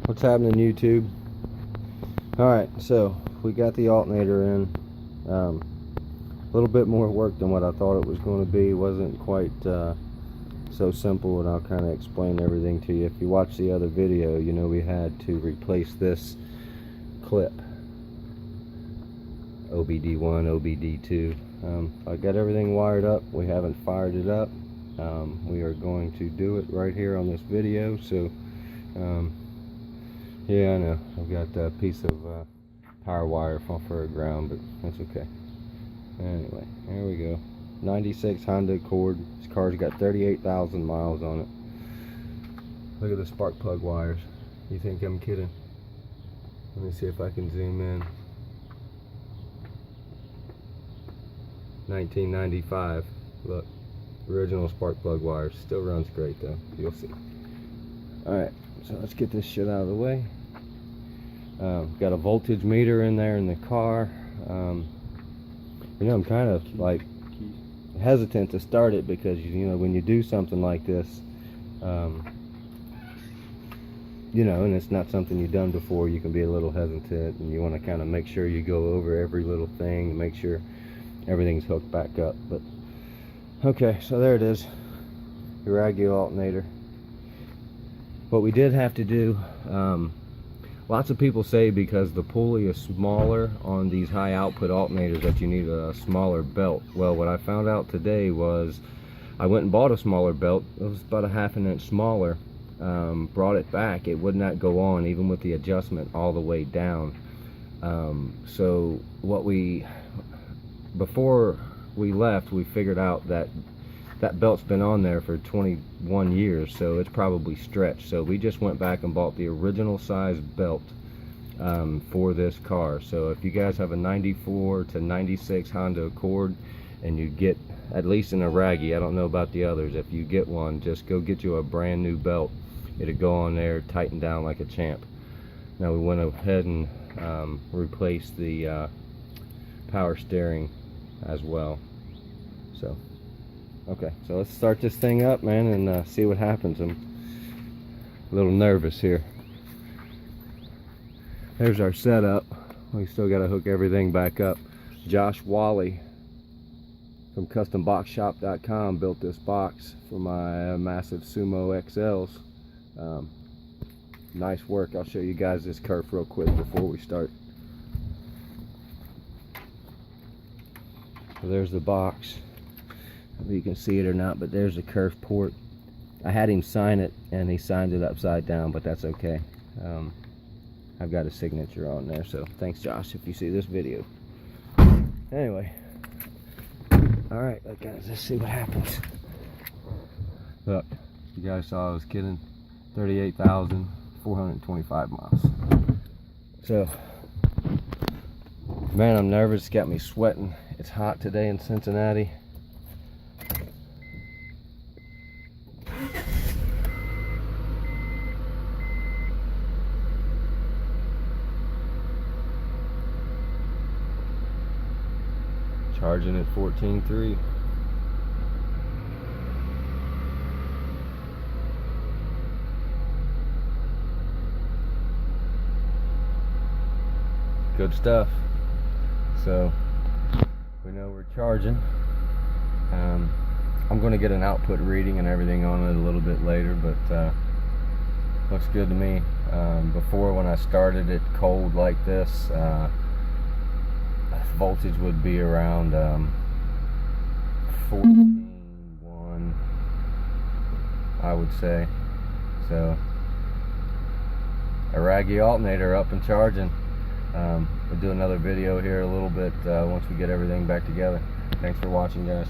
What's happening, YouTube? Alright, so we got the alternator in. A little bit more work than what I thought it was going to be. It wasn't quite so simple, and I'll kind of explain everything to you. If you watch the other video, you know we had to replace this clip. OBD1, OBD2. I got everything wired up. We haven't fired it up. We are going to do it right here on this video. So yeah, I know I've got a piece of power wire fall for a ground, but that's okay. Anyway, here we go. 96 Honda Accord. This car's got 38,000 miles on it. Look at the spark plug wires. You think I'm kidding? Let me see if I can zoom in. 1995. Look, original spark plug wires. Still runs great though. You'll see. Alright, so let's get this shit out of the way. Got a voltage meter in there in the car. You know, I'm kind of like hesitant to start it because, you know, when you do something like this, you know, and it's not something you've done before, you can be a little hesitant, and you want to kind of make sure you go over every little thing and make sure everything's hooked back up. But okay, so there it is, Iraggi alternator. What we did have to do, lots of people say because the pulley is smaller on these high output alternators that you need a smaller belt. Well, what I found out today was I went and bought a smaller belt. It was about a ½ inch smaller. Brought it back, it would not go on even with the adjustment all the way down. So what before we left, we figured out that that belt's been on there for 21 years, so it's probably stretched. So we just went back and bought the original size belt for this car. So if you guys have a 94 to 96 Honda Accord and you get at least an Iraggi, I don't know about the others, if you get one, just go get you a brand new belt. It'll go on there, tighten down like a champ. Now we went ahead and replaced the power steering as well. So okay, so let's start this thing up, man, and see what happens. I'm a little nervous here. There's our setup. We still got to hook everything back up. Josh Wally from customboxshop.com built this box for my massive Sumo XLs. Nice work. I'll show you guys this curve real quick before we start. So there's the box. If you can see it or not, but there's the curve port. I had him sign it and he signed it upside down, but that's okay. I've got a signature on there, so thanks, Josh, if you see this video. Anyway, all right, guys, let's see what happens. Look, you guys saw I was kidding. 38,425 miles. So, man, I'm nervous. It's got me sweating. It's hot today in Cincinnati. Charging at 14.3. Good stuff. So we know we're charging. I'm going to get an output reading and everything on it a little bit later, but looks good to me. Before, when I started it cold like this, voltage would be around 14.1, I would say. So Iraggi alternator up and charging. We'll do another video here a little bit once we get everything back together. Thanks for watching, guys.